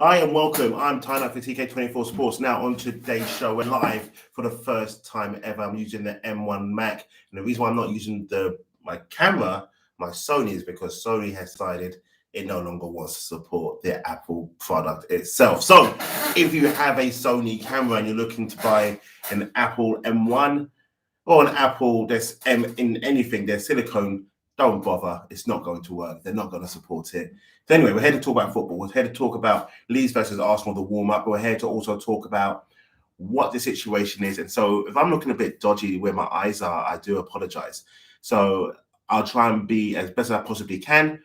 Hi and welcome. I'm Tyler for TK24 Sports. Now on today's show, we're live for the first time ever. I'm using the M1 Mac, and the reason why I'm not using my camera, my Sony, is because Sony has decided it no longer wants to support the Apple product itself. So, if you have a Sony camera and you're looking to buy an Apple M1 or an Apple that's M in anything, there's silicone. Don't bother. It's not going to work. They're not going to support it. So anyway, we're here to talk about football. We're here to talk about Leeds versus Arsenal, the warm-up. We're here to also talk about what the situation is. And so if I'm looking a bit dodgy where my eyes are, I do apologize. So I'll try and be as best as I possibly can.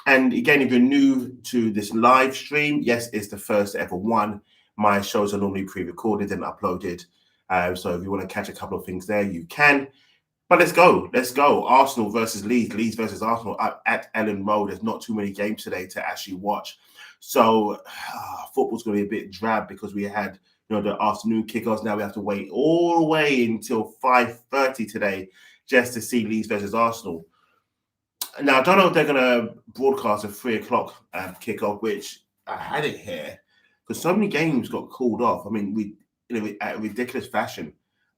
And again, if you're new to this live stream, yes, it's the first ever one. My shows are normally pre-recorded and uploaded. So if you want to catch a couple of things there, you can. But let's go. Arsenal versus Leeds, Leeds versus Arsenal at Ellen Road. There's not too many games today to actually watch. So football's going to be a bit drab because we had the afternoon kickoffs. Now we have to wait all the way until 5:30 today just to see Leeds versus Arsenal. Now, I don't know if they're going to broadcast a 3 o'clock kickoff, which I had it here because so many games got called off. I mean, at a ridiculous fashion,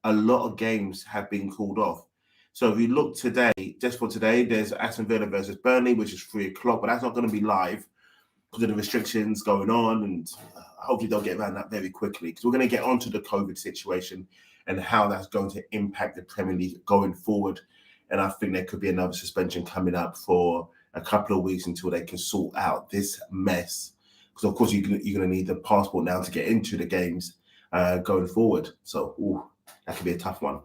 a lot of games have been called off. So if you look today, just for today, there's Aston Villa versus Burnley, which is 3 o'clock, but that's not going to be live because of the restrictions going on, and hopefully they'll get around that very quickly because we're going to get onto the COVID situation and how that's going to impact the Premier League going forward. And I think there could be another suspension coming up for a couple of weeks until they can sort out this mess. Because, of course, you're going to need the passport now to get into the games going forward. So that could be a tough one.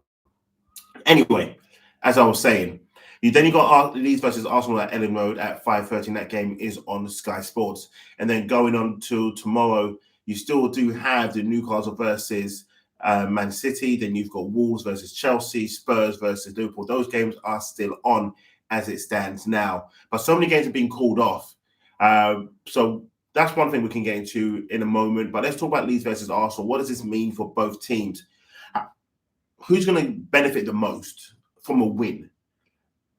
Anyway, as I was saying, you got Leeds versus Arsenal at Ellen Road at 5:30. That game is on Sky Sports. And then going on to tomorrow, you still do have the Newcastle versus Man City. Then you've got Wolves versus Chelsea, Spurs versus Liverpool. Those games are still on as it stands now. But so many games have been called off. So that's one thing we can get into in a moment. But let's talk about Leeds versus Arsenal. What does this mean for both teams? Who's going to benefit the most from a win?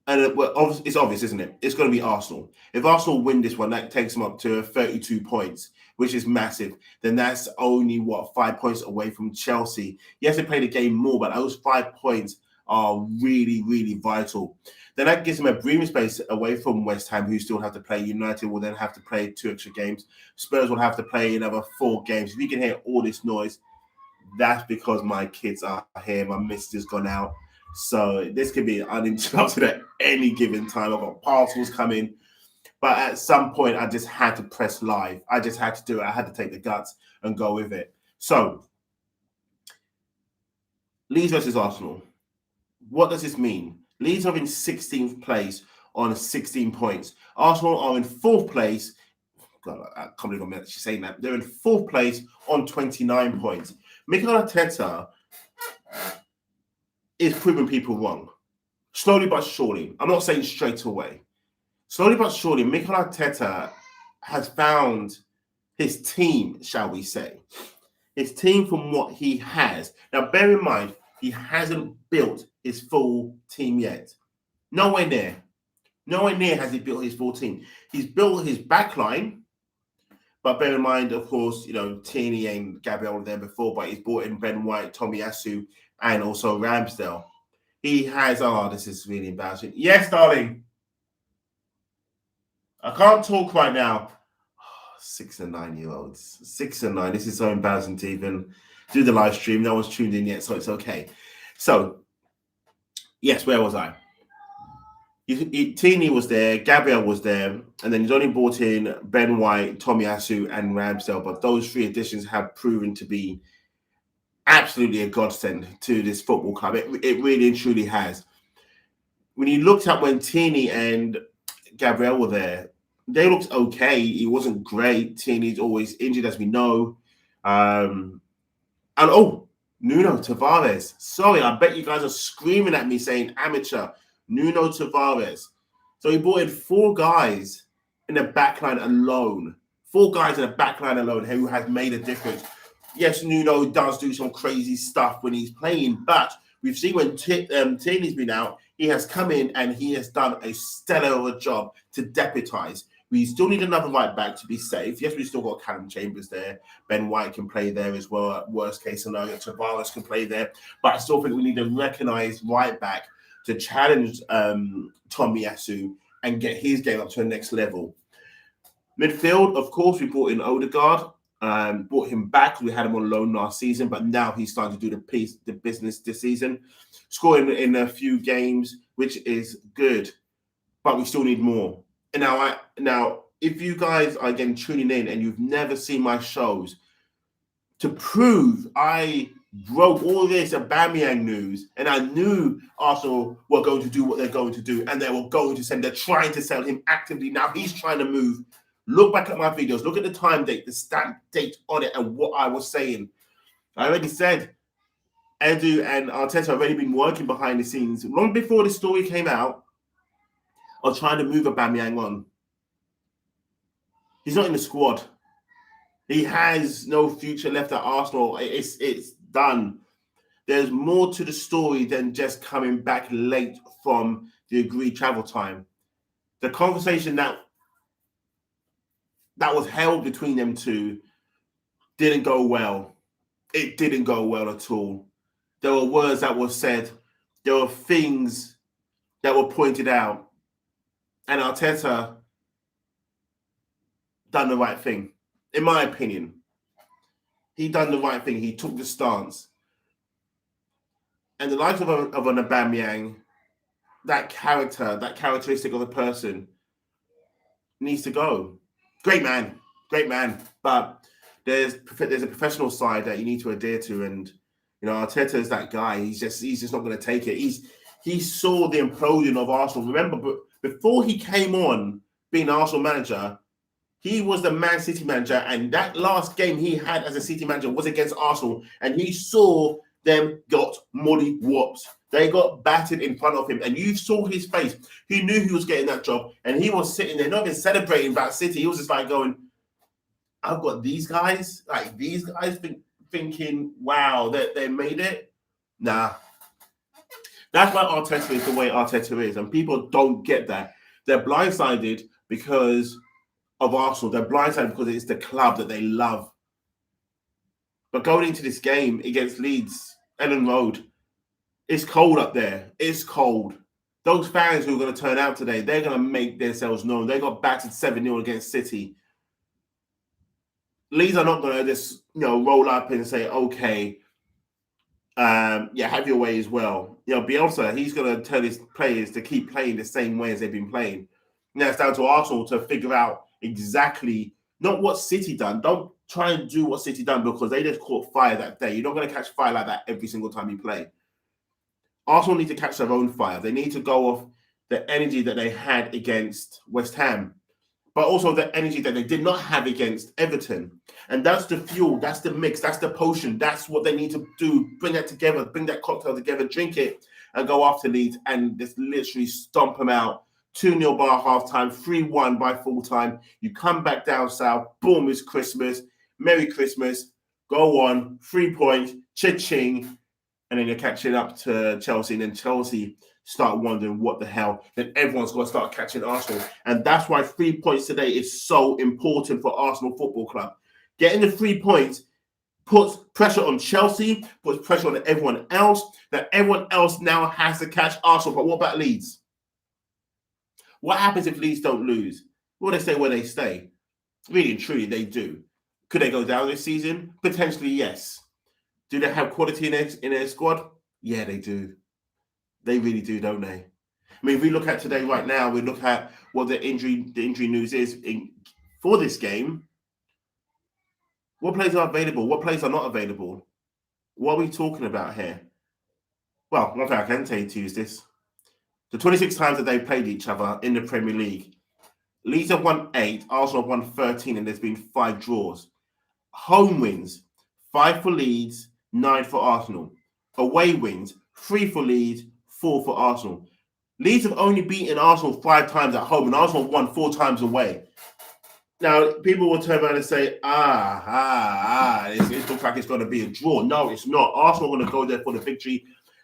And it's obvious, isn't it? It's going to be Arsenal. If Arsenal win this one, that takes them up to 32 points, which is massive. Then that's only, 5 points away from Chelsea. Yes, they played the game more, but those 5 points are really, really vital. Then that gives them a breathing space away from West Ham, who still have to play. United will then have to play 2 extra games. Spurs will have to play another 4 games. If you can hear all this noise, that's because my kids are here. My missus has gone out. So this could be uninterrupted at any given time. I've got parcels coming. But at some point, I just had to press live. I just had to do it. I had to take the guts and go with it. So, Leeds versus Arsenal. What does this mean? Leeds are in 16th place on 16 points. Arsenal are in 4th place. God, I can't believe I'm actually saying that. They're in 4th place on 29 points. Mikel Arteta is proving people wrong. Slowly but surely. I'm not saying straight away. Slowly but surely, Mikel Arteta has found his team, shall we say. His team from what he has. Now, bear in mind, he hasn't built his full team yet. Nowhere near. Nowhere near has he built his full team. He's built his back line. But bear in mind, of course, Tierney and Gabriel were there before, but he's brought in Ben White, Tomiyasu, and also Ramsdale. He has, this is really embarrassing. Yes, darling. I can't talk right now. 6 and 9-year-olds. 6 and 9. This is so embarrassing to even do the live stream. No one's tuned in yet, so it's okay. So, yes, where was I? Tierney was there, Gabriel was there, and then he's only brought in Ben White, Tomiyasu, and Ramsdale. But those 3 additions have proven to be absolutely a godsend to this football club. It really and truly has. When you looked at when Tierney and Gabriel were there, they looked okay. It wasn't great. Tierney's always injured, as we know. Nuno Tavares. Sorry, I bet you guys are screaming at me saying amateur. Nuno Tavares. So he brought in 4 guys in the backline alone. 4 guys in the backline alone who has made a difference. Yes, Nuno does do some crazy stuff when he's playing, but we've seen when Tierney's been out, he has come in and he has done a stellar job to deputise. We still need another right back to be safe. Yes, we still got Callum Chambers there. Ben White can play there as well. At worst case scenario, Tavares can play there. But I still think we need a recognised right back to challenge Tomiyasu and get his game up to the next level. Midfield, of course, we brought in Odegaard. Brought him back. We had him on loan last season, but now he's starting to do the business this season, scoring in a few games, which is good. But we still need more. And now, if you guys are again tuning in and you've never seen my shows, to prove I broke all this Aubameyang news, and I knew Arsenal were going to do what they're going to do, and they were going to send. They're trying to sell him actively. Now he's trying to move. Look back at my videos. Look at the time date, the stamp date on it, and what I was saying. I already said Edu and Arteta have already been working behind the scenes. Long before the story came out, of trying to move Aubameyang on. He's not in the squad. He has no future left at Arsenal. It's done. There's more to the story than just coming back late from the agreed travel time. The conversation that was held between them two didn't go well. It didn't go well at all. There were words that were said. There were things that were pointed out. And Arteta done the right thing, in my opinion. He done the right thing. He took the stance. And the likes of an Aubameyang, that characteristic of a person, needs to go. Great man. But there's a professional side that you need to adhere to, and Arteta is that guy. He's just not going to take it. He saw the implosion of Arsenal. Remember, but before he came on being Arsenal manager, he was the Man City manager, and that last game he had as a City manager was against Arsenal, and he saw them got molly whops. They got battered in front of him, and you saw his face. He knew he was getting that job, and he was sitting there, not even celebrating about City. He was just like going, I've got these guys thinking, wow, they made it. Nah. That's why Arteta is the way Arteta is, and people don't get that. They're blindsided because of Arsenal. They're blindsided because it's the club that they love. But going into this game against Leeds, Ellen Road, it's cold up there. It's cold. Those fans who are going to turn out today, they're going to make themselves known. They got battered 7-0 against City. Leeds are not going to just roll up and say, okay, have your way as well. Bielsa, he's going to tell his players to keep playing the same way as they've been playing. Now it's down to Arsenal to figure out exactly not what City done. Don't try and do what City done because they just caught fire that day. You're not going to catch fire like that every single time you play. Arsenal need to catch their own fire. They need to go off the energy that they had against West Ham, but also the energy that they did not have against Everton. And that's the fuel, that's the mix, that's the potion. That's what they need to do. Bring that together, bring that cocktail together, drink it, and go after Leeds and just literally stomp them out. 2-0 by half-time, 3-1 by full-time. You come back down south, boom, it's Christmas. Merry Christmas. Go on, 3 points, cha-ching. And then you're catching up to Chelsea, and then Chelsea start wondering what the hell. Then everyone's going to start catching Arsenal. And that's why 3 points today is so important for Arsenal Football Club. Getting the 3 points puts pressure on Chelsea, puts pressure on everyone else, that everyone else now has to catch Arsenal. But what about Leeds? What happens if Leeds don't lose? Will they stay where they stay? Really and truly, they do. Could they go down this season? Potentially, yes. Do they have quality in their squad? Yeah, they do. They really do, don't they? I mean, if we look at today right now, we look at what the injury news is for this game. What players are available? What players are not available? What are we talking about here? Well, one thing I can tell you to you is this. The 26 times that they've played each other in the Premier League, Leeds have won 8, Arsenal have won 13, and there's been 5 draws. Home wins, 5 for Leeds, 9 for Arsenal. Away wins, 3 for Leeds, 4 for Arsenal. Leeds have only beaten Arsenal 5 times at home, and Arsenal have won 4 times away. Now, people will turn around and say, it looks like it's going to be a draw. No, it's not. Arsenal are going to go there for the victory.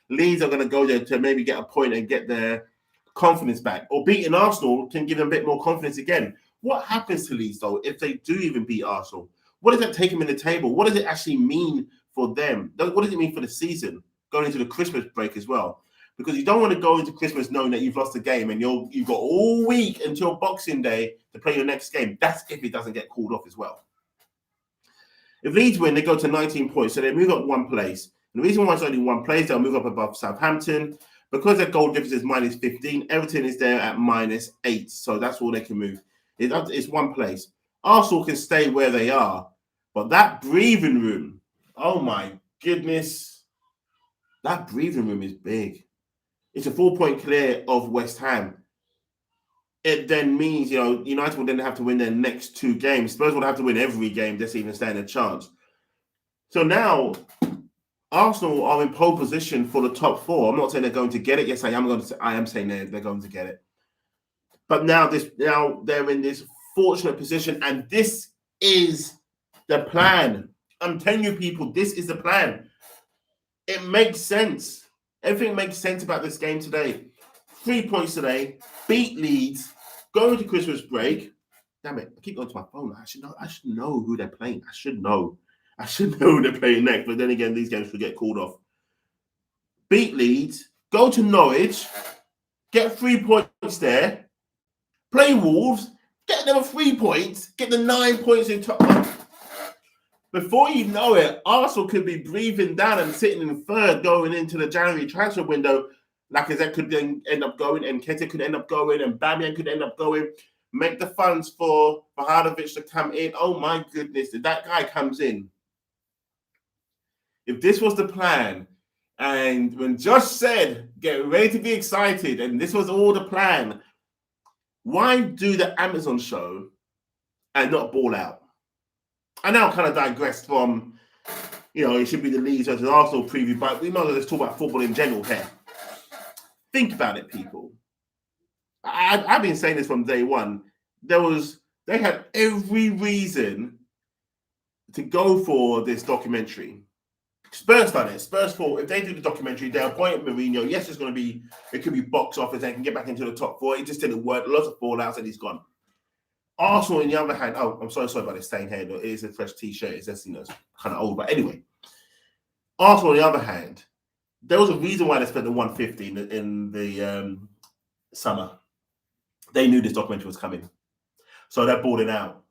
Leeds are going to go there to maybe get a point and get their confidence back. Or beating Arsenal can give them a bit more confidence again. What happens to Leeds, though, if they do even beat Arsenal? What does that take them in the table? What does it actually mean for them? What does it mean for the season, going into the Christmas break as well? Because you don't want to go into Christmas knowing that you've lost a game and you've got all week until Boxing Day to play your next game. That's if it doesn't get called off as well. If Leeds win, they go to 19 points, so they move up one place. And the reason why it's only one place, they'll move up above Southampton. Because their goal difference is minus 15, Everton is there at minus 8. So that's all they can move. It's one place. Arsenal can stay where they are. But that breathing room, oh my goodness, that breathing room is big. It's a 4-point clear of West Ham. It then means, United will then have to win their next 2 games. Spurs will have to win every game just to even stand a chance. So now, Arsenal are in pole position for the top 4. I'm not saying they're going to get it. Yes, I am saying they're going to get it. But now they're in this fortunate position, and this is the plan. I'm telling you, people, this is the plan. It makes sense. Everything makes sense about this game today. 3 points today, beat Leeds, go into Christmas break. Damn it, I keep going to my phone. I should know who they're playing. I should know who they're playing next. But then again, these games will get called off. Beat Leeds, go to Norwich, get 3 points there, play Wolves, get another 3 points, get the 9 points in top. Before you know it, Arsenal could be breathing down and sitting in third going into the January transfer window. Lacazette could then end up going, and Kente could end up going, and Bamian could end up going. Make the funds for Vahadovic to come in. Oh my goodness, if that guy comes in. If this was the plan, and when Josh said, get ready to be excited, and this was all the plan, why do the Amazon show and not Ball Out? I now kind of digressed from, it should be the Leeds versus Arsenal preview, but we might as well just talk about football in general here. Think about it, people. I've been saying this from day one. They had every reason to go for this documentary. Spurs done it. Spurs thought if they do the documentary, they'll appoint Mourinho. Yes, it could be box office. They can get back into the top 4. It just didn't work. Lots of fallouts, and he's gone. Arsenal, on the other hand, I'm so sorry about this stain here. It is a fresh T-shirt. It's just, it's kind of old. But anyway, Arsenal, on the other hand, there was a reason why they spent the 150 in the summer. They knew this documentary was coming. So they're balling out.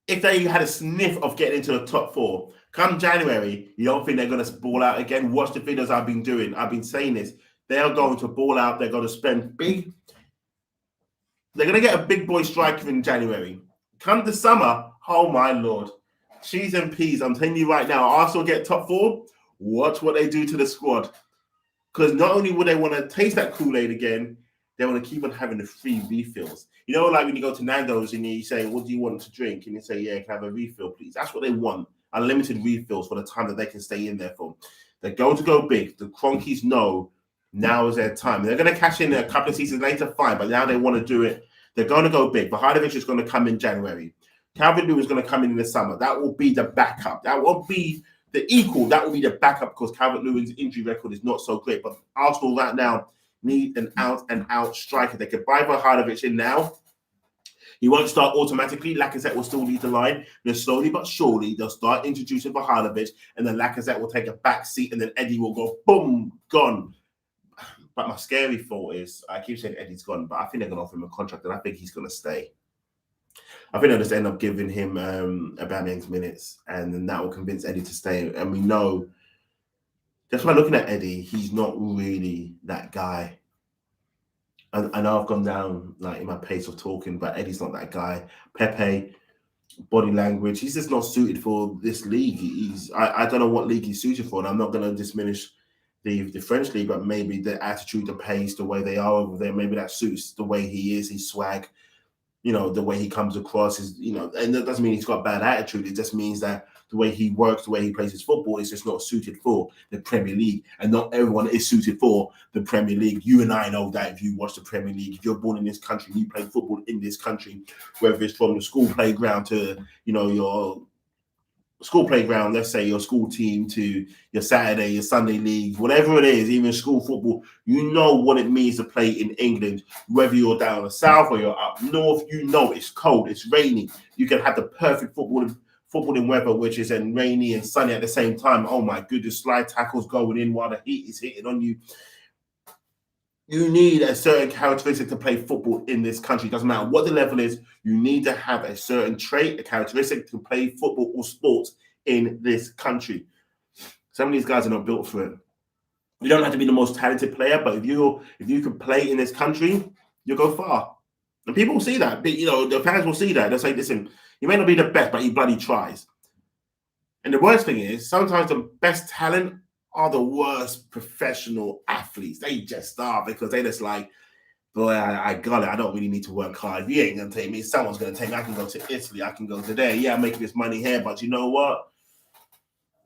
If they had a sniff of getting into the top 4, come January, you don't think they're going to ball out again? Watch the videos I've been doing. I've been saying this. They are going to ball out. They're going to spend big. They're going to get a big boy striker in January. Come the summer, oh my Lord. Cheese and peas, I'm telling you right now, Arsenal get top 4. Watch what they do to the squad. Because not only will they want to taste that Kool-Aid again, they want to keep on having the free refills. Like when you go to Nando's and you say, what do you want to drink? And you say, yeah, can I have a refill, please? That's what they want. Unlimited refills for the time that they can stay in there for. They're going to go big. The Cronkies know now is their time. They're going to cash in a couple of seasons later, fine. But now they want to do it. They're going to go big. Vahadovic is going to come in January. Calvert-Lewin is going to come in the summer. That will be the backup. That won't be the equal. That will be the backup because Calvert-Lewin's injury record is not so great. But Arsenal right now need an out-and-out striker. They could buy Vahadovic in now. He won't start automatically. Lacazette will still lead the line. Then slowly but surely, they'll start introducing Vahadovic, and then Lacazette will take a back seat, and then Eddie will go, boom, gone. But my scary thought is, I keep saying Eddie's gone, but I think they're going to offer him a contract, and I think he's going to stay. I think they'll just end up giving him Aubameyang's minutes, and then that will convince Eddie to stay. And we know, just by looking at Eddie, he's not really that guy. I know I've gone down in my pace of talking, but Eddie's not that guy. Pepe, body language, he's just not suited for this league. I don't know what league he's suited for, and I'm not going to diminish the French league, but maybe the attitude, the pace, the way they are over there, maybe that suits the way he is, his swag, the way he comes across is, and that doesn't mean he's got a bad attitude. It just means that the way he works, the way he plays his football is just not suited for the Premier League. And not everyone is suited for the Premier League. You and I know that if you watch the Premier League, if you're born in this country, you play football in this country, whether it's from the school playground to, your school playground, let's say your school team, to your Saturday, your Sunday league, whatever it is, even school football, you know what it means to play in England. Whether you're down the south or you're up north, you know it's cold, it's rainy. You can have the perfect footballing weather, which is then rainy and sunny at the same time. Oh my goodness, slide tackles going in while the heat is hitting on you. You need a certain characteristic to play football in this country. It doesn't matter what the level is. You need to have a certain trait, a characteristic to play football or sports in this country. Some of these guys are not built for it. You don't have to be the most talented player, but if you can play in this country, you'll go far. And people will see that. You know, the fans will see that. They'll say, listen, you may not be the best, but he bloody tries. And the worst thing is, sometimes the best talent are the worst professional athletes. They just are, because they just like, boy, I got it. I don't really need to work hard. If you ain't going to take me, someone's going to take me. I can go to Italy. I can go to there. Yeah, I'm making this money here, but you know what?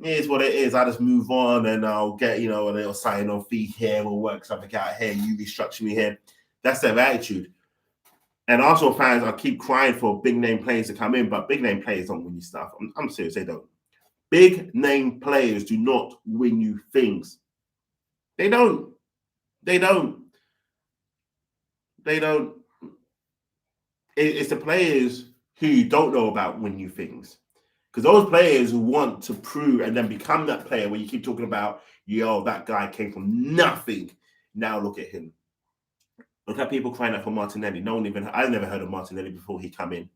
It is what it is. I just move on and I'll get, you know, a little sign on fee here. We'll work something out here. You restructure me here. That's their attitude. And Arsenal fans, I keep crying for big name players to come in, but big name players don't win you stuff. I'm serious, they don't. Big name players do not win you things. They don't. It's the players who don't know about win you things. Because those players who want to prove and then become that player where you keep talking about, yo, that guy came from nothing. Now look at him. Look at people crying out for Martinelli. I never heard of Martinelli before he came in.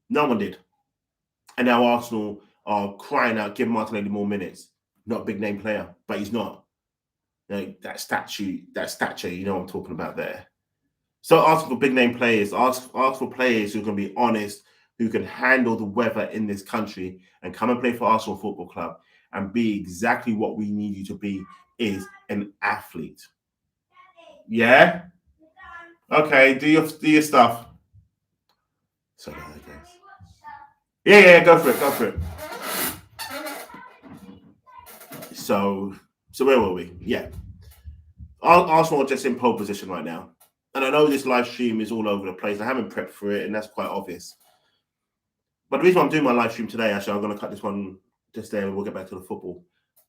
No one did. And now Arsenal are crying out, give Martinelli more minutes. Not a big name player, but he's not. Like that stature, you know what I'm talking about there. So ask for big name players, ask for players who are going to be honest, who can handle the weather in this country and come and play for Arsenal Football Club and be exactly what we need you to be, is an athlete. Yeah? Okay, do your stuff. So I guess. Yeah, go for it. So where were we? Yeah. Arsenal are just in pole position right now. And I know this live stream is all over the place. I haven't prepped for it, and that's quite obvious. But the reason why I'm doing my live stream today, actually, I'm going to cut this one just there and we'll get back to the football.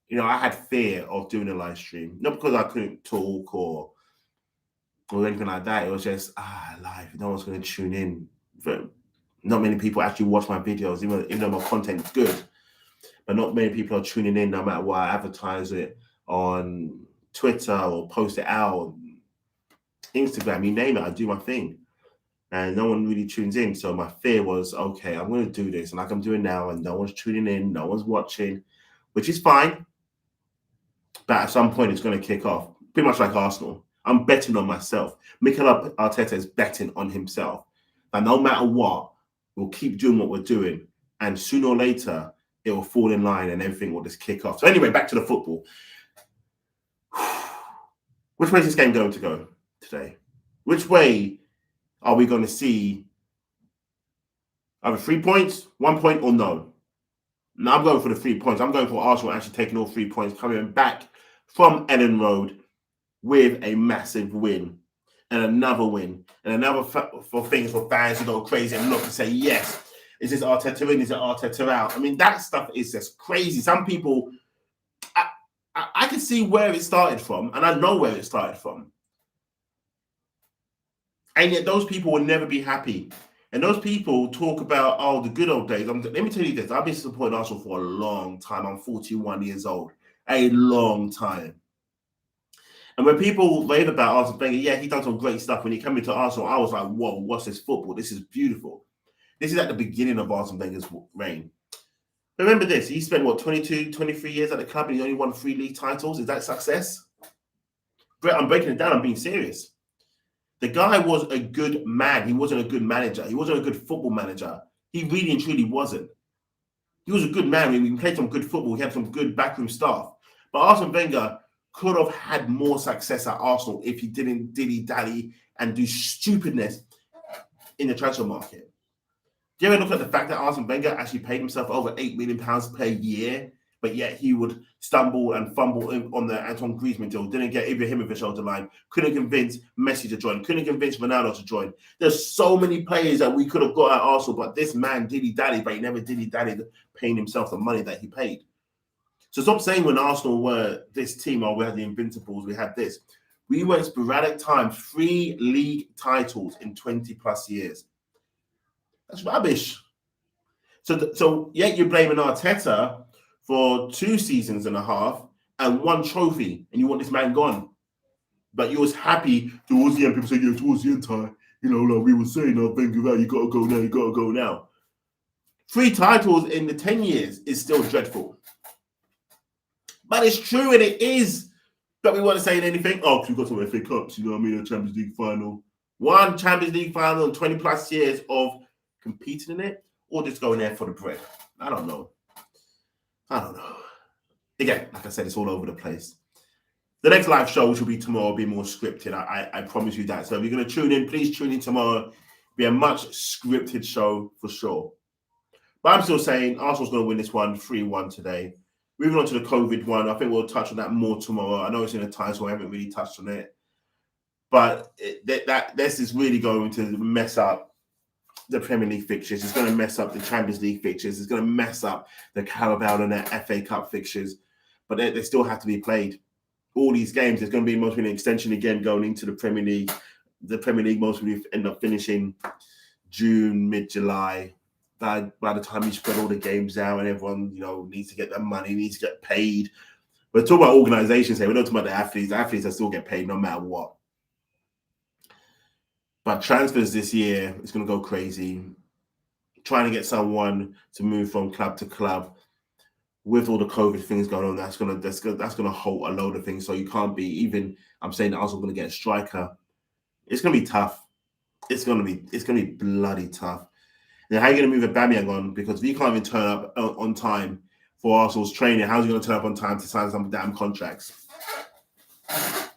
You know, I had fear of doing a live stream. Not because I couldn't talk or anything like that. It was just, live. No one's going to tune in. But not many people actually watch my videos, even though my content is good. But not many people are tuning in no matter what I advertise it on Twitter or post it out, Instagram, you name it, I do my thing. And no one really tunes in. So my fear was, okay, I'm going to do this, and like I'm doing now, and no one's tuning in, no one's watching, which is fine. But at some point, it's going to kick off. Pretty much like Arsenal. I'm betting on myself. Mikel Arteta is betting on himself. And no matter what, we'll keep doing what we're doing. And sooner or later, it will fall in line and everything will just kick off. So anyway, back to the football. Which way is this game going to go today? Which way are we going to see either 3 points, 1 point, or no? Now I'm going for the 3 points. I'm going for Arsenal actually taking all 3 points, coming back from Ellen Road with a massive win and another win and another for things for fans to go crazy and look and say, yes, is this Arteta in? Is it Arteta out? I mean, that stuff is just crazy. Some people, I can see where it started from, and I know where it started from. And yet those people will never be happy. And those people talk about, the good old days. Let me tell you this. I've been supporting Arsenal for a long time. I'm 41 years old. A long time. And when people rave about Arsene Wenger, yeah, he done some great stuff. When he came into Arsenal, I was like, whoa, what's this football? This is beautiful. This is at the beginning of Arsene Wenger's reign. Remember this, he spent, 22, 23 years at the club and he only won 3 league titles. Is that success? I'm breaking it down. I'm being serious. The guy was a good man. He wasn't a good manager. He wasn't a good football manager. He really and truly wasn't. He was a good man. He played some good football. He had some good backroom staff. But Arsene Wenger could have had more success at Arsenal if he didn't dilly-dally and do stupidness in the transfer market. Do you ever look at the fact that Arsene Wenger actually paid himself over £8 million per year but yet he would stumble and fumble on the Antoine Griezmann deal. Didn't get Ibrahimovic over the line. Couldn't convince Messi to join. Couldn't convince Ronaldo to join. There's so many players that we could have got at Arsenal, but this man dilly-dally, but he never dilly-dally paying himself the money that he paid. So stop saying when Arsenal were this team, or we had the Invincibles, we had this. We were in sporadic time, 3 league titles in 20 plus years. That's rubbish. So yet you're blaming Arteta for 2 seasons and a half and 1 trophy, and you want this man gone. But you was happy towards the end. People say, yeah, towards the end time, like we were saying, Wenger, you got to go now, you got to go now. 3 titles in the 10 years is still dreadful. But it's true, and it is. Don't we want to say anything? Oh, because we've got some FA Cups, you know what I mean? A Champions League final. 1 Champions League final in 20 plus years of competing in it, or just going there for the bread. I don't know. Again, like I said, it's all over the place. The next live show, which will be tomorrow, will be more scripted. I promise you that. So if you're going to tune in, please tune in tomorrow. It'll be a much scripted show for sure. But I'm still saying Arsenal's going to win this one 3-1 today. Moving on to the COVID one, I think we'll touch on that more tomorrow. I know it's in a time, so I haven't really touched on it. But this is really going to mess up the Premier League fixtures. It's going to mess up the Champions League fixtures. It's going to mess up the Carabao and the FA Cup fixtures. But they still have to be played. All these games, there's going to be most an extension again going into the Premier League. The Premier League most will end up finishing June, mid-July. By the time you spread all the games out and everyone, needs to get their money, needs to get paid. We're talking about organizations here. We're not talking about the athletes. The athletes will still get paid no matter what. But transfers this year is going to go crazy. Trying to get someone to move from club to club with all the COVID things going on, that's going to halt a load of things. So you can't be even. I'm saying that Arsenal going to get a striker. It's going to be tough. It's going to be bloody tough. Now, how are you going to move Aubameyang on? Because if you can't even turn up on time for Arsenal's training, how's he going to turn up on time to sign some damn contracts? That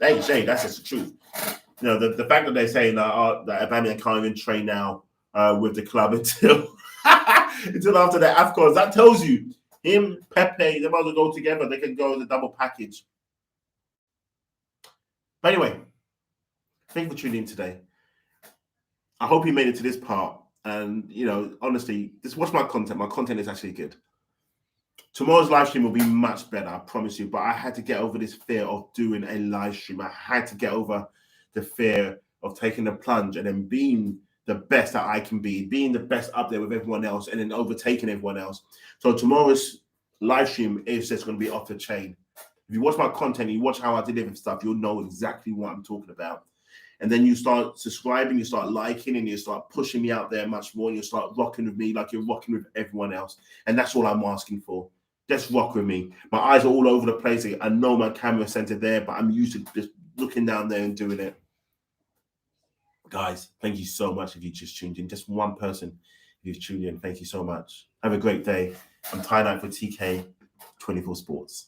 ain't shade. That's just the truth. The fact that they're saying that Aubameyang can't even train now with the club until after the AFCON, that tells you him, Pepe, they might as well go together. They can go as a double package. But anyway, thank you for tuning in today. I hope you made it to this part. And, honestly, just watch my content. My content is actually good. Tomorrow's live stream will be much better, I promise you. But I had to get over this fear of doing a live stream. I had to get over the fear of taking the plunge and then being the best that I can be, being the best up there with everyone else and then overtaking everyone else. So tomorrow's live stream is just going to be off the chain. If you watch my content, you watch how I deliver stuff, you'll know exactly what I'm talking about. And then you start subscribing, you start liking, and you start pushing me out there much more. And you start rocking with me like you're rocking with everyone else. And that's all I'm asking for. Just rock with me. My eyes are all over the place. I know my camera centered there, but I'm used to just looking down there and doing it. Guys, thank you so much if you just tuned in. Just one person who's tuned in. Thank you so much. Have a great day. I'm Ty Knight for TK24 Sports.